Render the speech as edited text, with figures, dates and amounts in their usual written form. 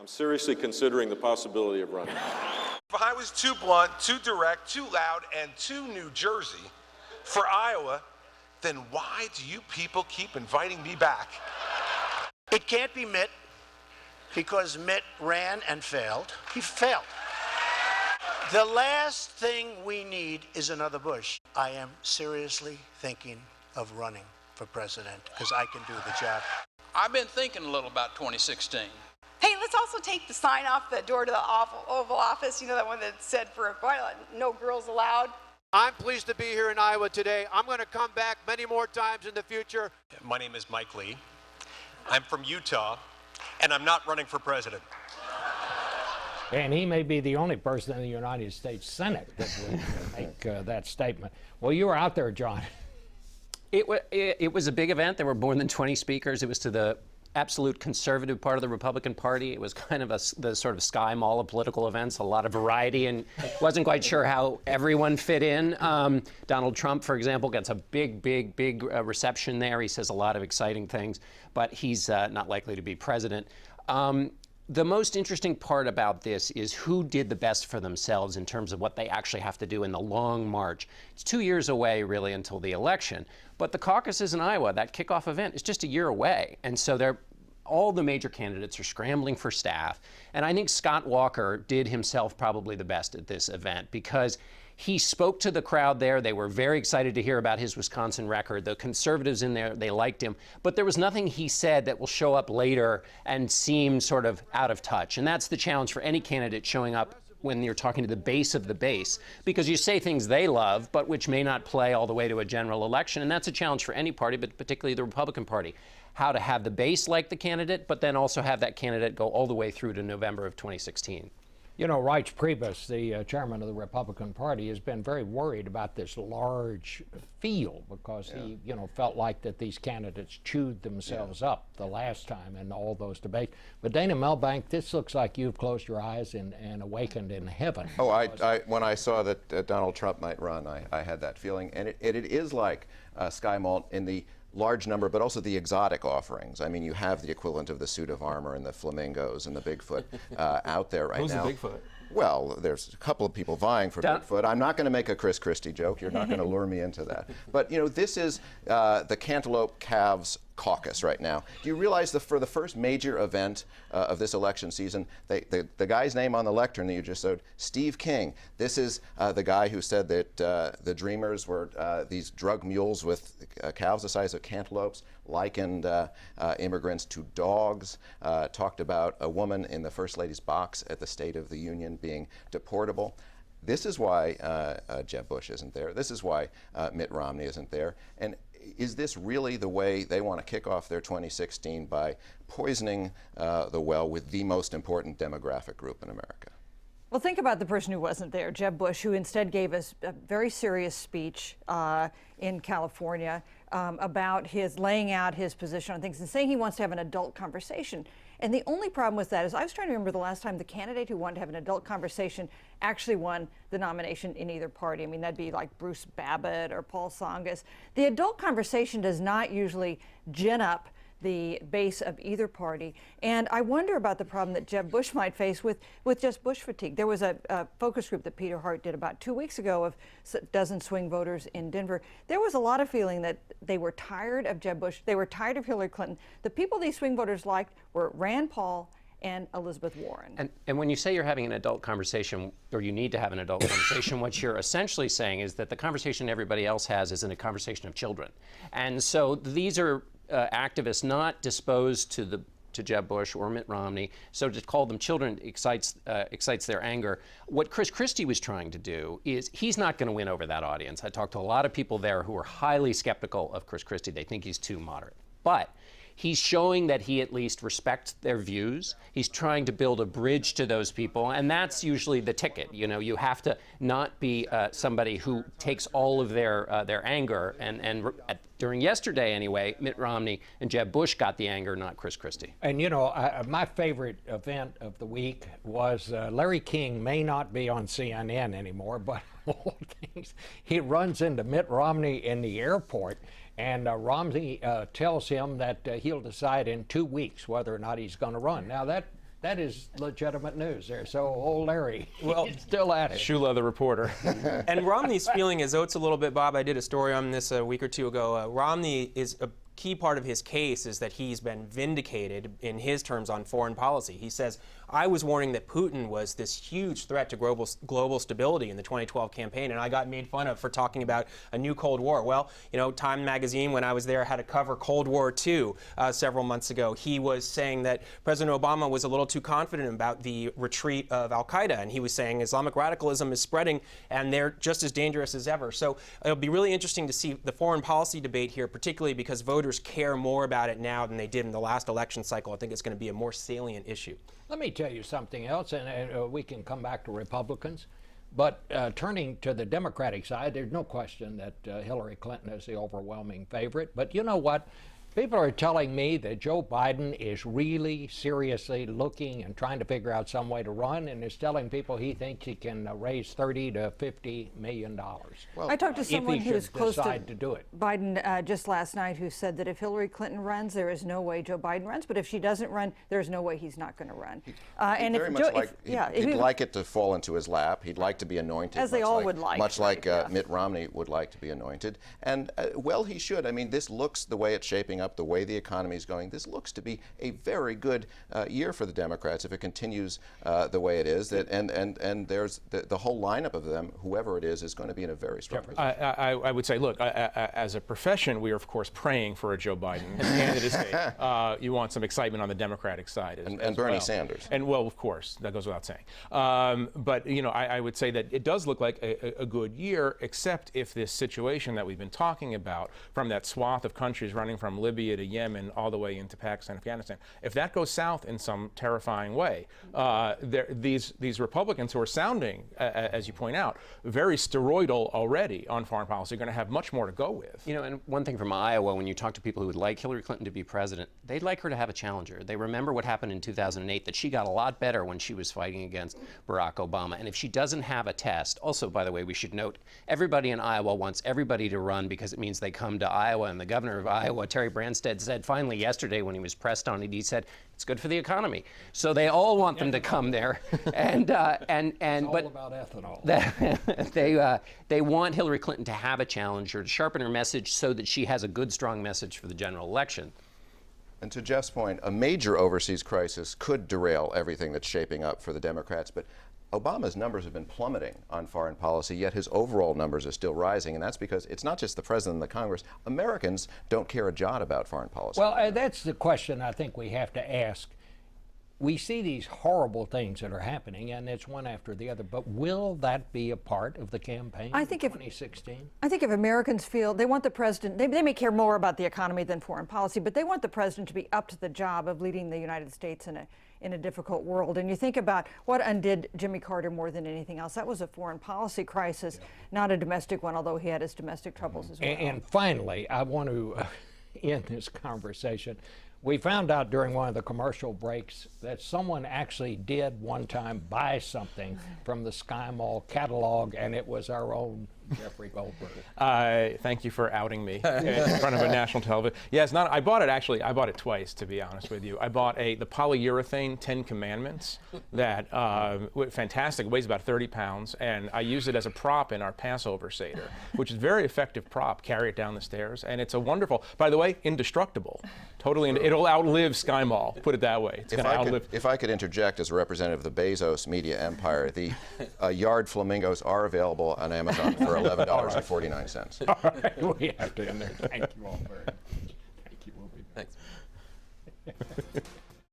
I'm seriously considering the possibility of running. If I was too blunt, too direct, too loud, and too New Jersey for Iowa, then why do you people keep inviting me back? It can't be Mitt, because Mitt ran and failed. He failed. The last thing we need is another Bush. I am seriously thinking of running for president because I can do the job. I've been thinking a little about 2016. Hey, let's also take the sign off the door to the Oval Office, you know, that one that said for a while, no girls allowed. I'm pleased to be here in Iowa today. I'm going to come back many more times in the future. My name is Mike Lee. I'm from Utah, and I'm not running for president. And he may be the only person in the United States Senate that would make that statement. Well, you were out there, John. It was a big event. There were more than 20 speakers. It was to the absolute conservative part of the Republican Party. It was kind of the sort of Sky Mall of political events, a lot of variety, and wasn't quite sure how everyone fit in. Donald Trump, for example, gets a big reception there. He says a lot of exciting things, but he's not likely to be president. The most interesting part about this is who did the best for themselves in terms of what they actually have to do in the long march. It's 2 years away, really, until the election. But the caucuses in Iowa, that kickoff event, is just a year away. And so all the major candidates are scrambling for staff. And I think Scott Walker did himself probably the best at this event because he spoke to the crowd there. They were very excited to hear about his Wisconsin record. The conservatives in there, they liked him. But there was nothing he said that will show up later and seem sort of out of touch. And that's the challenge for any candidate showing up when you're talking to the base of the base, because you say things they love, but which may not play all the way to a general election. And that's a challenge for any party, but particularly the Republican Party. How to have the base like the candidate, but then also have that candidate go all the way through to November of 2016. You know, Reince Priebus, the chairman of the Republican Party, has been very worried about this large field because he, you know, felt like that these candidates chewed themselves up the last time in all those debates. But Dana Milbank, this looks like you've closed your eyes and awakened in heaven. Oh, when I saw that Donald Trump might run, I had that feeling. And it is like Sky Mall in the large number, but also the exotic offerings. I mean, you have the equivalent of the suit of armor and the flamingos and the Bigfoot out there right now. Who's the Bigfoot? Well, there's a couple of people vying for Bigfoot. I'm not going to make a Chris Christie joke. You're not going to lure me into that. But, you know, this is the Cantaloupe Calves Caucus right now. Do you realize that for the first major event of this election season, the guy's name on the lectern that you just showed, Steve King, this is the guy who said that the Dreamers were these drug mules with calves the size of cantaloupes, likened immigrants to dogs, talked about a woman in the First Lady's box at the State of the Union being deportable. This is why Jeb Bush isn't there. This is why Mitt Romney isn't there. And is this really the way they want to kick off their 2016 by poisoning the well with the most important demographic group in America? Well, think about the person who wasn't there, Jeb Bush, who instead gave us a very serious speech in California about his laying out his position on things and saying he wants to have an adult conversation. And the only problem with that is I was trying to remember the last time the candidate who wanted to have an adult conversation actually won the nomination in either party. I mean, that'd be like Bruce Babbitt or Paul Tsongas. The adult conversation does not usually gin up the base of either party. And I wonder about the problem that Jeb Bush might face with just Bush fatigue. There was a focus group that Peter Hart did about 2 weeks ago of a dozen swing voters in Denver. There was a lot of feeling that they were tired of Jeb Bush. They were tired of Hillary Clinton. The people these swing voters liked were Rand Paul and Elizabeth Warren. And when you say you're having an adult conversation, or you need to have an adult conversation, what you're essentially saying is that the conversation everybody else has is in a conversation of children. And so these are activists not disposed to Jeb Bush or Mitt Romney, so to call them children excites their anger. What Chris Christie was trying to do is he's not going to win over that audience. I talked to a lot of people there who are highly skeptical of Chris Christie. They think he's too moderate. But he's showing that he at least respects their views. He's trying to build a bridge to those people, and that's usually the ticket. You know, you have to not be somebody who takes all of their anger. And during yesterday, anyway, Mitt Romney and Jeb Bush got the anger, not Chris Christie. And you know, my favorite event of the week was Larry King may not be on CNN anymore, but all things, he runs into Mitt Romney in the airport. And Romney tells him that he'll decide in 2 weeks whether or not he's going to run. Now, that That is legitimate news there. So old Larry, well, still at it. Shoe leather reporter. And Romney's feeling his oats a little bit, Bob. I did a story on this a week or two ago. Romney is a key part of his case is that he's been vindicated in his terms on foreign policy. He says, I was warning that Putin was this huge threat to global stability in the 2012 campaign, and I got made fun of for talking about a new Cold War. Well, you know, Time magazine, when I was there, had a cover Cold War II several months ago. He was saying that President Obama was a little too confident about the retreat of al-Qaeda, and he was saying Islamic radicalism is spreading, and they're just as dangerous as ever. So it'll be really interesting to see the foreign policy debate here, particularly because voters care more about it now than they did in the last election cycle. I think it's going to be a more salient issue. Let me tell you something else, and we can come back to Republicans. But turning to the Democratic side, there's no question that Hillary Clinton is the overwhelming favorite. But you know what? People are telling me that Joe Biden is really seriously looking and trying to figure out some way to run, and is telling people he thinks he can raise $30 to $50 million. Well, I talked to someone who's close to do it. Biden just last night, who said that if Hillary Clinton runs, there is no way Joe Biden runs. But if she doesn't run, there's no way he's not going to run. He'd like it to fall into his lap. He'd like to be anointed, as they all would like. Much like Mitt Romney would like to be anointed, and well, he should. I mean, this looks the way it's shaping up, the way the economy is going. This looks to be a very good year for the Democrats if it continues the way it is. And there's the whole lineup of them, whoever it is going to be in a very strong position. I would say, look, as a profession, we are of course praying for a Joe Biden candidacy. You want some excitement on the Democratic side as Bernie well. Sanders. And well, of course, that goes without saying. But you know, I would say that it does look like a good year, except if this situation that we've been talking about, from that swath of countries running from Libya to Yemen all the way into Pakistan, Afghanistan, if that goes south in some terrifying way, these Republicans who are sounding, as you point out, very steroidal already on foreign policy, are going to have much more to go with. You know, and one thing from Iowa, when you talk to people who would like Hillary Clinton to be president, they'd like her to have a challenger. They remember what happened in 2008, that she got a lot better when she was fighting against Barack Obama. And if she doesn't have a test, also, by the way, we should note, everybody in Iowa wants everybody to run because it means they come to Iowa. And the governor of Iowa, Terry Branstad, said finally yesterday when he was pressed on it, he said, it's good for the economy. So they all want them to come there. And it's all about ethanol. They want Hillary Clinton to have a challenger, to sharpen her message so that she has a good, strong message for the general election. And to Jeff's point, a major overseas crisis could derail everything that's shaping up for the Democrats. But Obama's numbers have been plummeting on foreign policy, yet his overall numbers are still rising, and that's because it's not just the president and the Congress. Americans don't care a jot about foreign policy. Well, that's the question I think we have to ask. We see these horrible things that are happening, and it's one after the other, but will that be a part of the campaign in 2016? I think if Americans feel they want the president, they may care more about the economy than foreign policy, but they want the president to be up to the job of leading the United States in a difficult world. And you think about what undid Jimmy Carter more than anything else. That was a foreign policy crisis, not a domestic one, although he had his domestic troubles as well. And finally, I want to end this conversation. We found out during one of the commercial breaks that someone actually did one time buy something from the Sky Mall catalog, and it was our own Jeffrey Goldberg. Thank you for outing me in front of a national television. Yeah, it's not. I bought it twice, to be honest with you. I bought the polyurethane 10 Commandments that fantastic. It weighs about 30 pounds, and I use it as a prop in our Passover Seder, which is a very effective prop. Carry it down the stairs, and it's a wonderful. By the way, indestructible. Totally, it'll outlive Sky Mall. Put it that way. It's going to outlive. If I could interject as a representative of the Bezos media empire, the yard flamingos are available on Amazon for $11.49. All right, we have to end there. Thank you all very much. Thank you. We'll be back. Thanks.